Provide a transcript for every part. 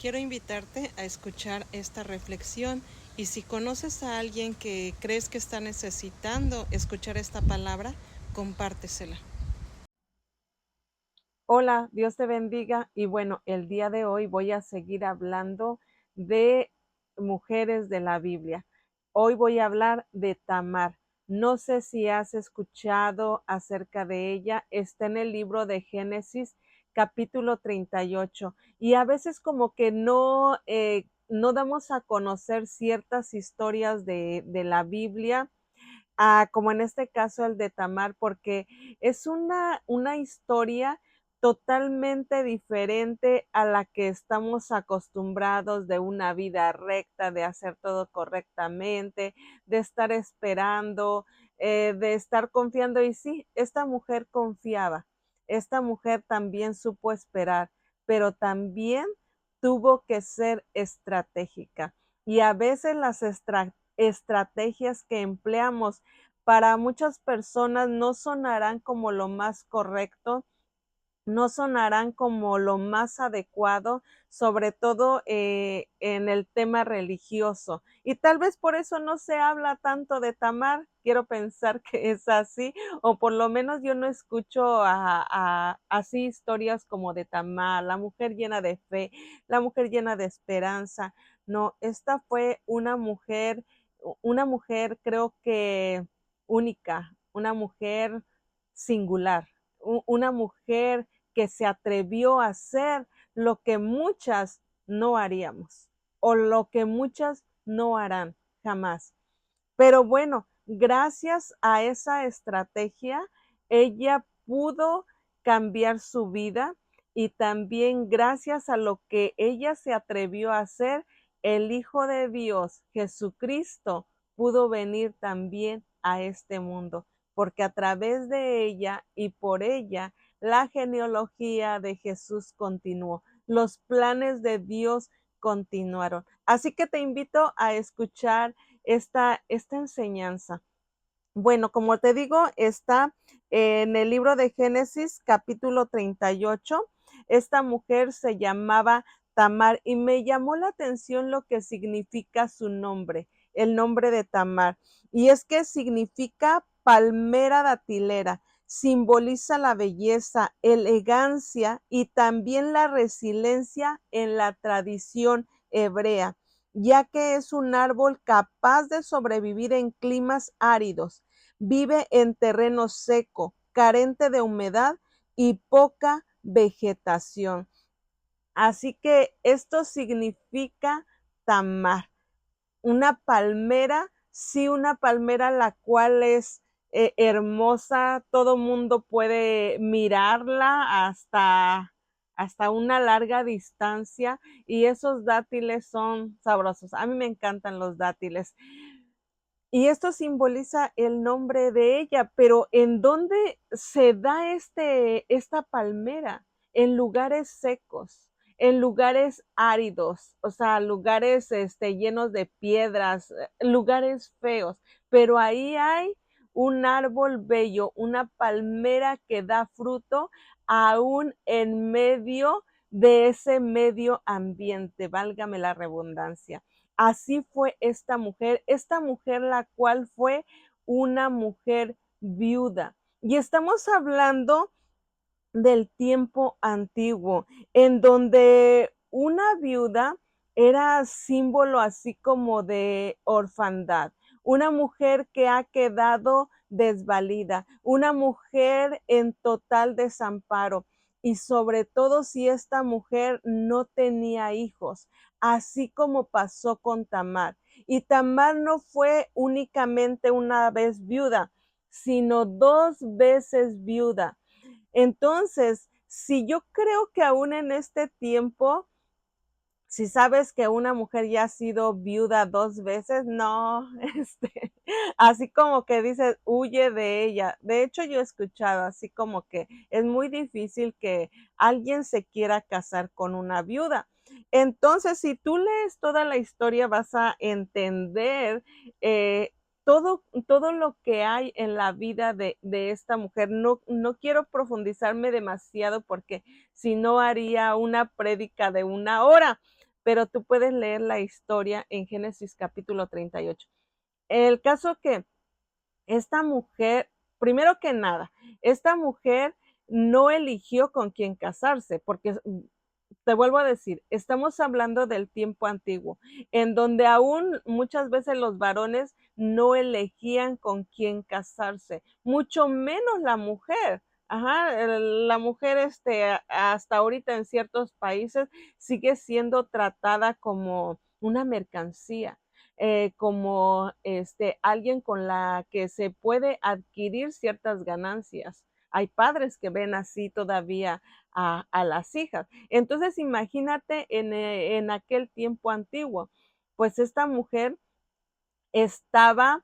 quiero invitarte a escuchar esta reflexión y si conoces a alguien que crees que está necesitando escuchar esta palabra, compártesela. Hola, Dios te bendiga. Y bueno, el día de hoy voy a seguir hablando de mujeres de la Biblia. Hoy voy a hablar de Tamar. No sé si has escuchado acerca de ella. Está en el libro de Génesis, capítulo 38. Y a veces como que no damos a conocer ciertas historias de la Biblia, como en este caso el de Tamar, porque es una historia totalmente diferente a la que estamos acostumbrados, de una vida recta, de hacer todo correctamente, de estar esperando, de estar confiando. Y sí, esta mujer confiaba, esta mujer también supo esperar, pero también tuvo que ser estratégica. Y a veces las estrategias que empleamos para muchas personas no sonarán como lo más correcto, no sonarán como lo más adecuado, sobre todo en el tema religioso. Y tal vez por eso no se habla tanto de Tamar. Quiero pensar que es así, o por lo menos yo no escucho así historias como de Tamar, la mujer llena de fe, la mujer llena de esperanza. No, esta fue una mujer creo que única, una mujer singular, una mujer que se atrevió a hacer lo que muchas no haríamos o lo que muchas no harán jamás. Pero bueno, gracias a esa estrategia, ella pudo cambiar su vida, y también gracias a lo que ella se atrevió a hacer, el Hijo de Dios, Jesucristo, pudo venir también a este mundo, porque a través de ella y por ella, la genealogía de Jesús continuó. Los planes de Dios continuaron. Así que te invito a escuchar esta enseñanza. Bueno, como te digo, está en el libro de Génesis, capítulo 38. Esta mujer se llamaba Tamar y me llamó la atención lo que significa su nombre, el nombre de Tamar. Y es que significa palmera datilera, simboliza la belleza, elegancia y también la resiliencia en la tradición hebrea, ya que es un árbol capaz de sobrevivir en climas áridos. Vive en terreno seco, carente de humedad y poca vegetación. Así que esto significa Tamar, una palmera, sí, una palmera la cual es hermosa, todo mundo puede mirarla hasta una larga distancia, y esos dátiles son sabrosos. A mí me encantan los dátiles. Y esto simboliza el nombre de ella, pero ¿en dónde se da esta palmera? En lugares secos, en lugares áridos, o sea, lugares llenos de piedras, lugares feos, pero ahí hay un árbol bello, una palmera que da fruto aún en medio de ese medio ambiente, válgame la redundancia. Así fue esta mujer la cual fue una mujer viuda. Y estamos hablando del tiempo antiguo, en donde una viuda era símbolo así como de orfandad, una mujer que ha quedado desvalida, una mujer en total desamparo, y sobre todo si esta mujer no tenía hijos, así como pasó con Tamar. Y Tamar no fue únicamente una vez viuda, sino dos veces viuda. Entonces, si yo creo que aún en este tiempo, si sabes que una mujer ya ha sido viuda dos veces, no, así como que dices, huye de ella. De hecho, yo he escuchado así como que es muy difícil que alguien se quiera casar con una viuda. Entonces, si tú lees toda la historia, vas a entender todo lo que hay en la vida de esta mujer. No quiero profundizarme demasiado porque si no haría una prédica de una hora, pero tú puedes leer la historia en Génesis capítulo 38. El caso que esta mujer, primero que nada, esta mujer no eligió con quién casarse, porque te vuelvo a decir, estamos hablando del tiempo antiguo, en donde aún muchas veces los varones no elegían con quién casarse, mucho menos la mujer. Ajá, la mujer hasta ahorita en ciertos países sigue siendo tratada como una mercancía, como alguien con la que se puede adquirir ciertas ganancias. Hay padres que ven así todavía a las hijas. Entonces imagínate en aquel tiempo antiguo, pues esta mujer estaba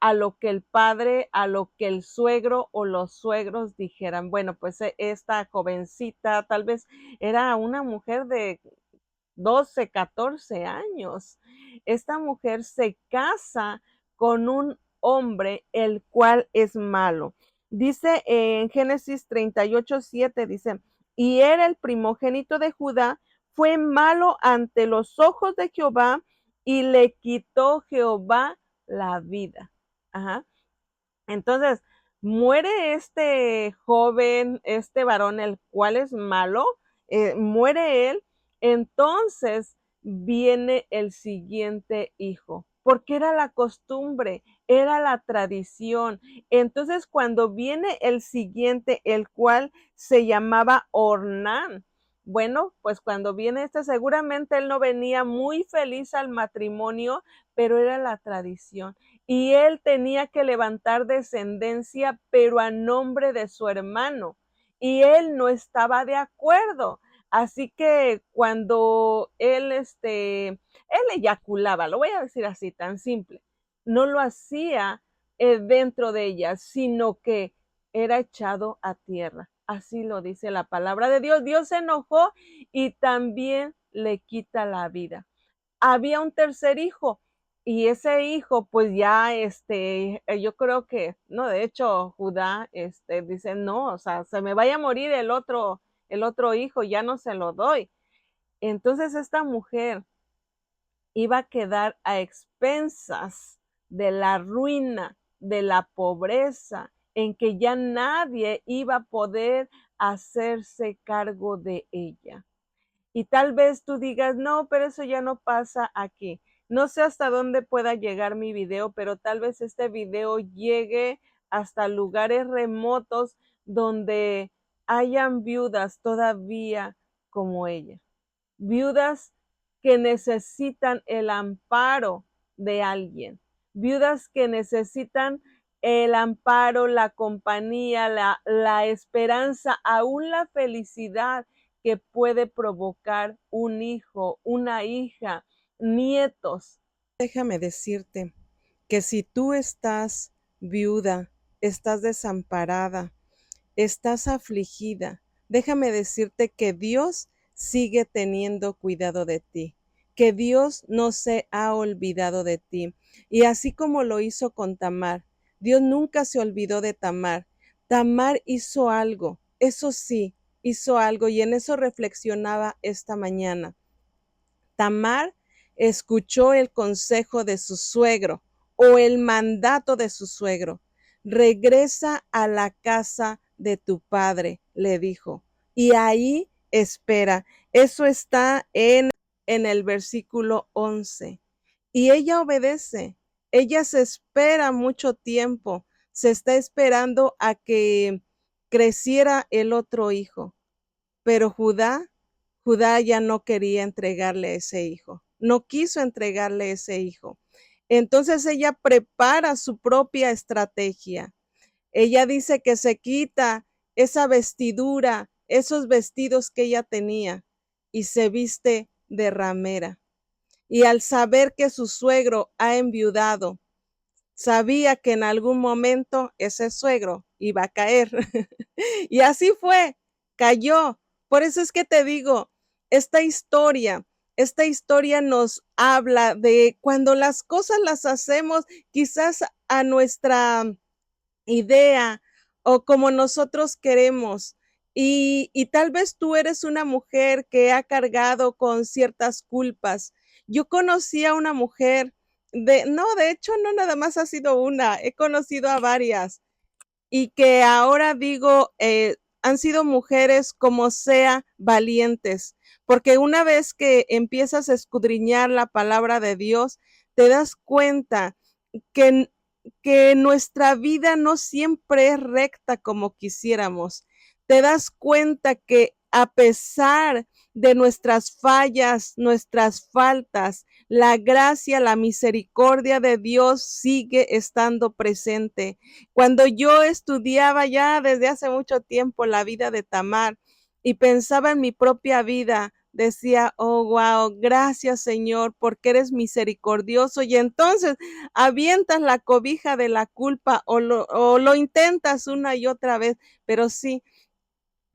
a lo que el padre, a lo que el suegro o los suegros dijeran. Bueno, pues esta jovencita tal vez era una mujer de 12, 14 años. Esta mujer se casa con un hombre el cual es malo. Dice en Génesis 38:7, dice, y era el primogénito de Judá, fue malo ante los ojos de Jehová y le quitó Jehová la vida. Ajá. Entonces, muere este joven, este varón, el cual es malo, muere él, entonces viene el siguiente hijo, porque era la costumbre, era la tradición. Entonces, cuando viene el siguiente, el cual se llamaba Ornán, bueno, pues cuando viene seguramente él no venía muy feliz al matrimonio, pero era la tradición y él tenía que levantar descendencia, pero a nombre de su hermano. Y él no estaba de acuerdo. Así que cuando él eyaculaba, lo voy a decir así, tan simple, no lo hacía dentro de ella, sino que era echado a tierra. Así lo dice la palabra de Dios. Dios se enojó y también le quita la vida. Había un tercer hijo y ese hijo pues ya yo creo que no, de hecho Judá dice, no, o sea, se me vaya a morir el otro hijo, ya no se lo doy. Entonces esta mujer iba a quedar a expensas de la ruina, de la pobreza, en que ya nadie iba a poder hacerse cargo de ella. Y tal vez tú digas, no, pero eso ya no pasa aquí. No sé hasta dónde pueda llegar mi video, pero tal vez este video llegue hasta lugares remotos donde hayan viudas todavía como ella. Viudas que necesitan el amparo de alguien. Viudas que necesitan el amparo, la compañía, la esperanza, aún la felicidad que puede provocar un hijo, una hija, nietos. Déjame decirte que si tú estás viuda, estás desamparada, estás afligida, déjame decirte que Dios sigue teniendo cuidado de ti, que Dios no se ha olvidado de ti. Y así como lo hizo con Tamar, Dios nunca se olvidó de Tamar. Tamar hizo algo, eso sí, hizo algo y en eso reflexionaba esta mañana. Tamar escuchó el consejo de su suegro o el mandato de su suegro. Regresa a la casa de tu padre, le dijo, y ahí espera. Eso está en el versículo 11. Y ella obedece. Ella se espera mucho tiempo. Se está esperando a que creciera el otro hijo. Pero Judá ya no quería entregarle ese hijo, no quiso entregarle ese hijo. Entonces ella prepara su propia estrategia. Ella dice que se quita esa vestidura, esos vestidos que ella tenía y se viste de ramera. Y al saber que su suegro ha enviudado, sabía que en algún momento ese suegro iba a caer. Y así fue, cayó. Por eso es que te digo, esta historia, esta historia nos habla de cuando las cosas las hacemos quizás a nuestra idea o como nosotros queremos. Y tal vez tú eres una mujer que ha cargado con ciertas culpas. Yo conocí a una mujer no, de hecho, no nada más ha sido una, he conocido a varias y que ahora digo, han sido mujeres como sea valientes, porque una vez que empiezas a escudriñar la palabra de Dios, te das cuenta que, que nuestra vida no siempre es recta como quisiéramos. Te das cuenta que a pesar de nuestras fallas, nuestras faltas, la gracia, la misericordia de Dios sigue estando presente. Cuando yo estudiaba ya desde hace mucho tiempo la vida de Tamar y pensaba en mi propia vida, decía, oh, wow, gracias Señor, porque eres misericordioso. Y entonces avientas la cobija de la culpa o lo intentas una y otra vez, pero sí,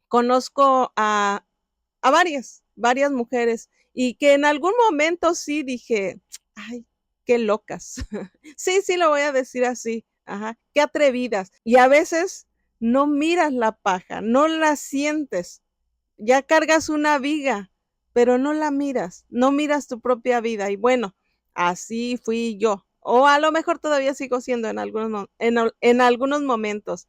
conozco a varias mujeres y que en algún momento sí dije, ay, qué locas. Sí, sí, lo voy a decir así. Ajá, qué atrevidas. Y a veces no miras la paja, no la sientes. Ya cargas una viga, pero no la miras, no miras tu propia vida. Y bueno, así fui yo. O a lo mejor todavía sigo siendo en algunos momentos.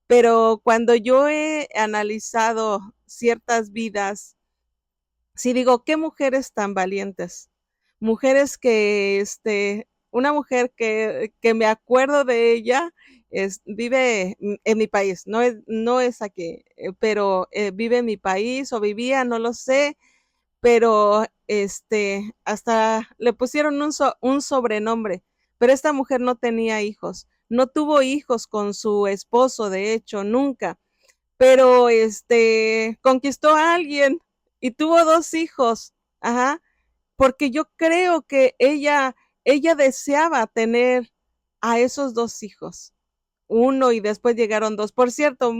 Pero cuando yo he analizado ciertas vidas, sí digo, qué mujeres tan valientes. Mujeres que, una mujer que me acuerdo de ella, vive en mi país, no es aquí, pero vive en mi país o vivía, no lo sé, pero hasta le pusieron un sobrenombre, pero esta mujer no tenía hijos, no tuvo hijos con su esposo, de hecho, nunca, pero conquistó a alguien y tuvo dos hijos, ajá, porque yo creo que ella deseaba tener a esos dos hijos, uno y después llegaron dos. Por cierto,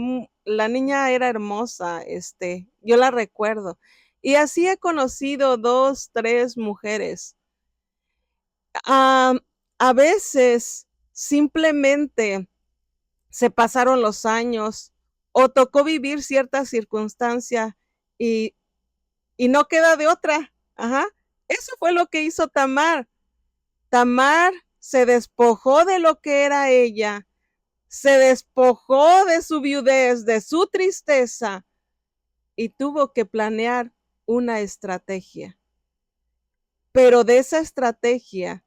la niña era hermosa, yo la recuerdo. Y así he conocido dos, tres mujeres. Ah, a veces simplemente se pasaron los años o tocó vivir cierta circunstancia y, y no queda de otra. Ajá. Eso fue lo que hizo Tamar. Tamar se despojó de lo que era ella, se despojó de su viudez, de su tristeza y tuvo que planear una estrategia. Pero de esa estrategia,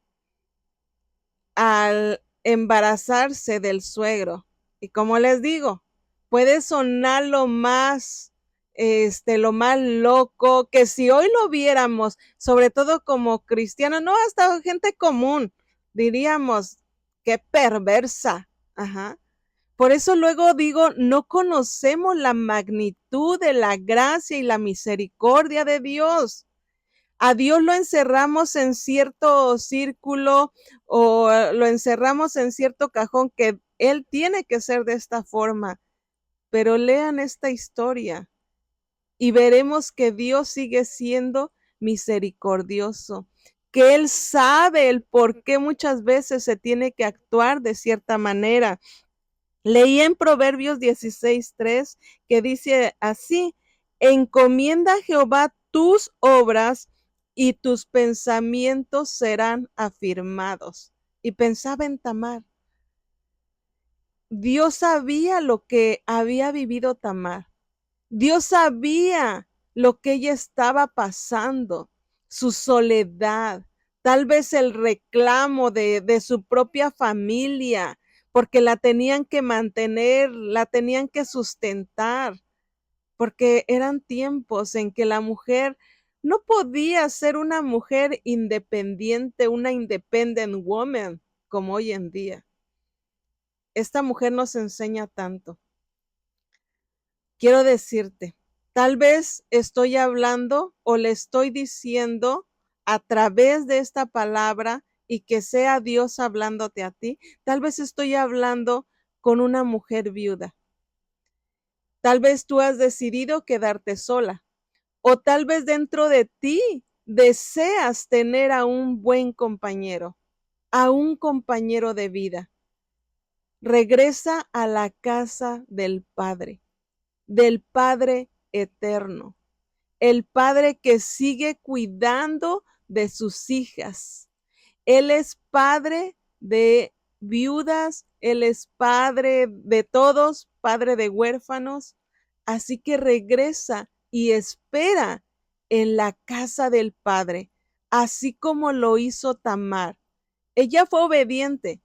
al embarazarse del suegro, y como les digo, puede sonar lo más loco, que si hoy lo viéramos, sobre todo como cristianos, no hasta gente común, diríamos, qué perversa. Ajá. Por eso luego digo, no conocemos la magnitud de la gracia y la misericordia de Dios. A Dios lo encerramos en cierto círculo o lo encerramos en cierto cajón que Él tiene que ser de esta forma. Pero lean esta historia y veremos que Dios sigue siendo misericordioso, que Él sabe el por qué muchas veces se tiene que actuar de cierta manera. Leí en Proverbios 16:3 que dice así, encomienda a Jehová tus obras y tus pensamientos serán afirmados. Y pensaba en Tamar. Dios sabía lo que había vivido Tamar. Dios sabía lo que ella estaba pasando, su soledad, tal vez el reclamo de su propia familia, porque la tenían que mantener, la tenían que sustentar, porque eran tiempos en que la mujer no podía ser una mujer independiente, una independent woman, como hoy en día. Esta mujer nos enseña tanto. Quiero decirte, tal vez estoy hablando o le estoy diciendo a través de esta palabra y que sea Dios hablándote a ti, tal vez estoy hablando con una mujer viuda. Tal vez tú has decidido quedarte sola o tal vez dentro de ti deseas tener a un buen compañero, a un compañero de vida. Regresa a la casa del Padre. del Padre eterno, el Padre que sigue cuidando de sus hijas. Él es padre de viudas, Él es padre de todos, padre de huérfanos. Así que regresa y espera en la casa del Padre, así como lo hizo Tamar. Ella fue obediente.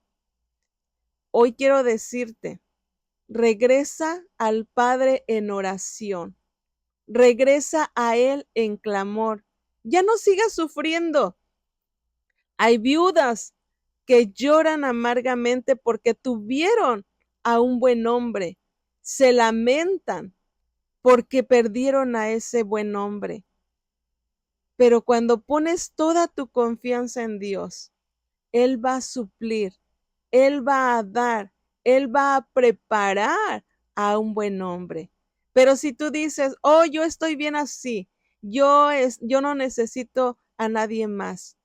Hoy quiero decirte, regresa al Padre en oración, regresa a Él en clamor. Ya no sigas sufriendo. Hay viudas que lloran amargamente porque tuvieron a un buen hombre. Se lamentan porque perdieron a ese buen hombre. Pero cuando pones toda tu confianza en Dios, Él va a suplir, Él va a dar, Él va a preparar a un buen hombre. Pero si tú dices, oh, yo estoy bien así, yo no necesito a nadie más,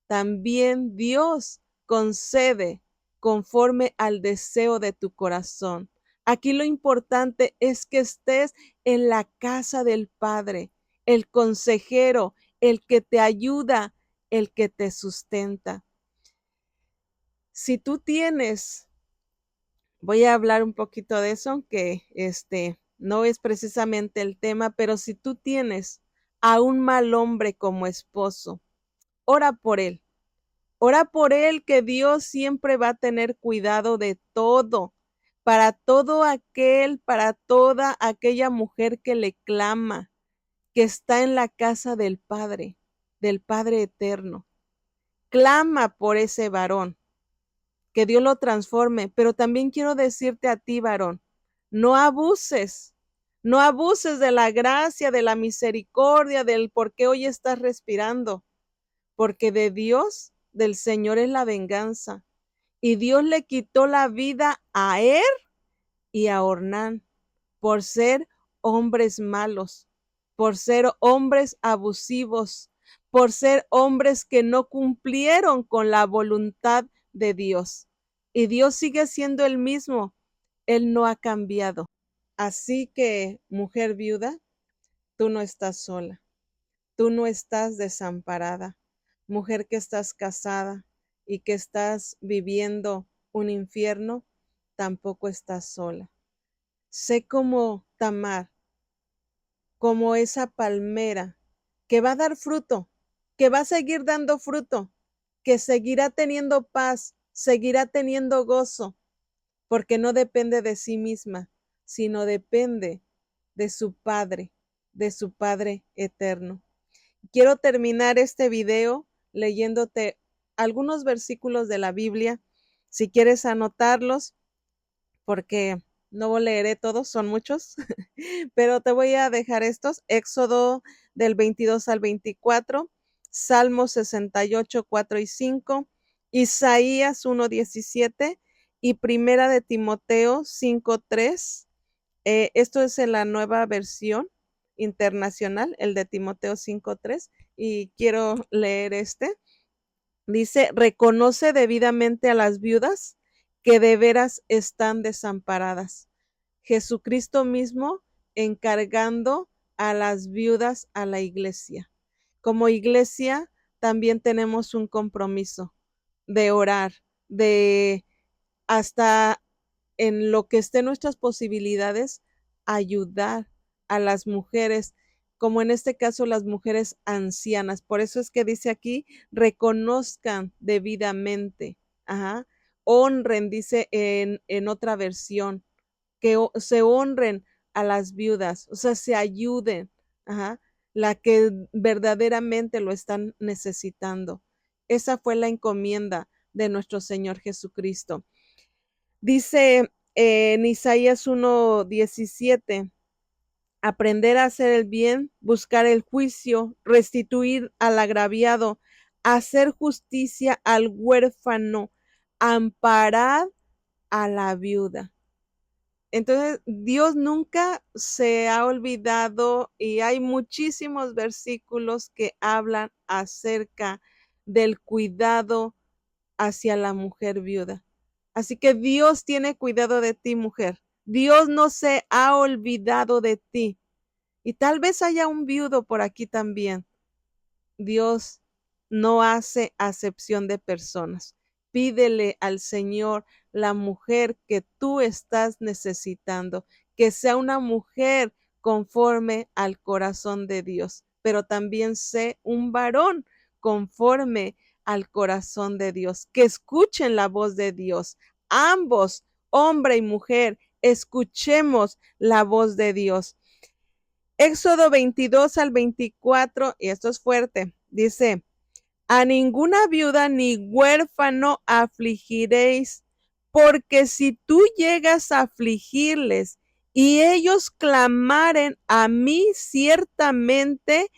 también Dios concede conforme al deseo de tu corazón. Aquí lo importante es que estés en la casa del Padre, el consejero, el que te ayuda, el que te sustenta. Si tú tienes, voy a hablar un poquito de eso, aunque no es precisamente el tema, pero si tú tienes a un mal hombre como esposo, ora por él. Ora por él, que Dios siempre va a tener cuidado de todo, para toda aquella mujer que le clama, que está en la casa del Padre eterno. Clama por ese varón, que Dios lo transforme, pero también quiero decirte a ti, varón, no abuses, no abuses de la gracia, de la misericordia, del por qué hoy estás respirando, porque de Dios, del Señor es la venganza. Y Dios le quitó la vida a Er y a Ornán por ser hombres malos, por ser hombres abusivos, por ser hombres que no cumplieron con la voluntad de Dios. Y Dios sigue siendo el mismo, Él no ha cambiado. Así que, mujer viuda, tú no estás sola, tú no estás desamparada. Mujer que estás casada y que estás viviendo un infierno, tampoco estás sola. Sé como Tamar, como esa palmera que va a dar fruto, que va a seguir dando fruto, que seguirá teniendo paz, seguirá teniendo gozo, porque no depende de sí misma, sino depende de su Padre eterno. Quiero terminar este video leyéndote algunos versículos de la Biblia, si quieres anotarlos, porque no leeré todos, son muchos, pero te voy a dejar estos: Éxodo del 22 al 24, Salmo 68, 4 y 5, Isaías 1, 17 y Primera de Timoteo 5, 3. Esto es en la nueva versión internacional, el de Timoteo 5, 3, y quiero leer este. Dice, reconoce debidamente a las viudas que de veras están desamparadas. Jesucristo mismo encargando a las viudas a la iglesia. Como iglesia también tenemos un compromiso de orar, de hasta en lo que esté en nuestras posibilidades, ayudar a las mujeres, como en este caso las mujeres ancianas. Por eso es que dice aquí, reconozcan debidamente, ajá, honren, dice en otra versión, que se honren a las viudas, o sea, se ayuden, ajá, la que verdaderamente lo están necesitando. Esa fue la encomienda de nuestro Señor Jesucristo. Dice en Isaías 1:17, aprender a hacer el bien, buscar el juicio, restituir al agraviado, hacer justicia al huérfano, amparar a la viuda. Entonces, Dios nunca se ha olvidado y hay muchísimos versículos que hablan acerca del cuidado hacia la mujer viuda. Así que Dios tiene cuidado de ti, mujer. Dios no se ha olvidado de ti. Y tal vez haya un viudo por aquí también. Dios no hace acepción de personas. Pídele al Señor la mujer que tú estás necesitando, que sea una mujer conforme al corazón de Dios, pero también sé un varón conforme al corazón de Dios, que escuchen la voz de Dios. Ambos, hombre y mujer, escuchemos la voz de Dios. Éxodo 22 al 24, y esto es fuerte, dice, a ninguna viuda ni huérfano afligiréis, porque si tú llegas a afligirles y ellos clamaren a mí, ciertamente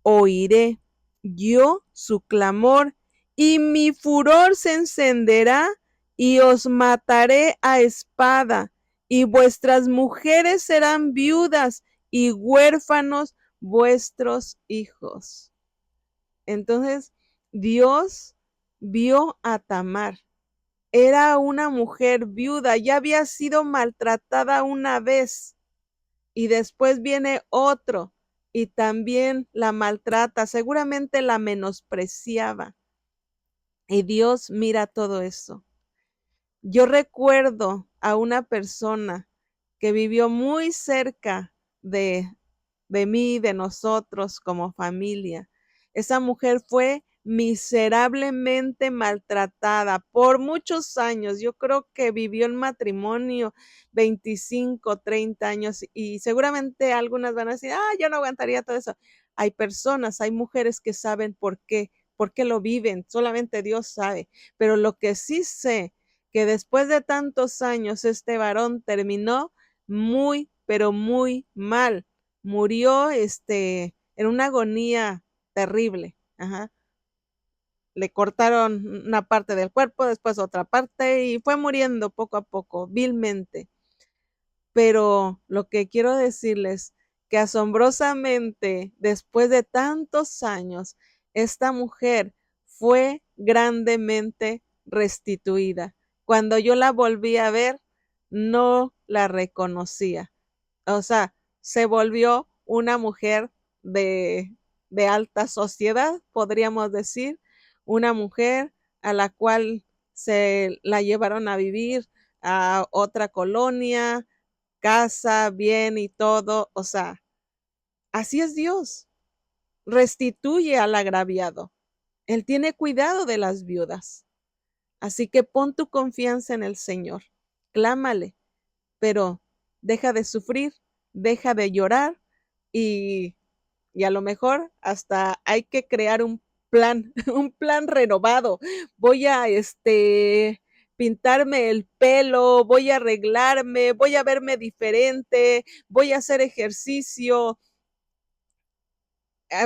oiré yo su clamor y mi furor se encenderá y os mataré a espada y vuestras mujeres serán viudas y huérfanos vuestros hijos. Entonces, Dios vio a Tamar. Era una mujer viuda, ya había sido maltratada una vez y después viene otro y también la maltrata, seguramente la menospreciaba. Y Dios mira todo eso. Yo recuerdo a una persona que vivió muy cerca de mí, de nosotros como familia. Esa mujer fue miserablemente maltratada por muchos años. Yo creo que vivió en matrimonio 25, 30 años y seguramente algunas van a decir, yo no aguantaría todo eso. Hay personas, hay mujeres que saben por qué lo viven, solamente Dios sabe. Pero lo que sí sé, que después de tantos años este varón terminó muy, pero muy mal. Murió en una agonía terrible. Ajá. Le cortaron una parte del cuerpo, después otra parte y fue muriendo poco a poco, vilmente. Pero lo que quiero decirles, que asombrosamente, después de tantos años, esta mujer fue grandemente restituida. Cuando yo la volví a ver, no la reconocía. O sea, se volvió una mujer de, de alta sociedad, podríamos decir, una mujer a la cual se la llevaron a vivir a otra colonia, casa, bien y todo. O sea, así es Dios. Restituye al agraviado. Él tiene cuidado de las viudas. Así que pon tu confianza en el Señor. Clámale, pero deja de sufrir, deja de llorar y, y a lo mejor hasta hay que crear un plan, un plan renovado. Voy a pintarme el pelo, voy a arreglarme, voy a verme diferente, voy a hacer ejercicio.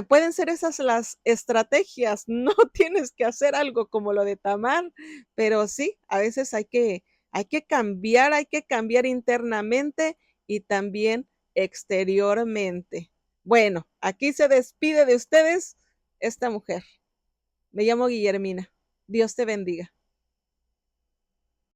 Pueden ser esas las estrategias, no tienes que hacer algo como lo de Tamar, pero sí, a veces hay que cambiar internamente y también exteriormente. Bueno, aquí se despide de ustedes esta mujer. Me llamo Guillermina. Dios te bendiga.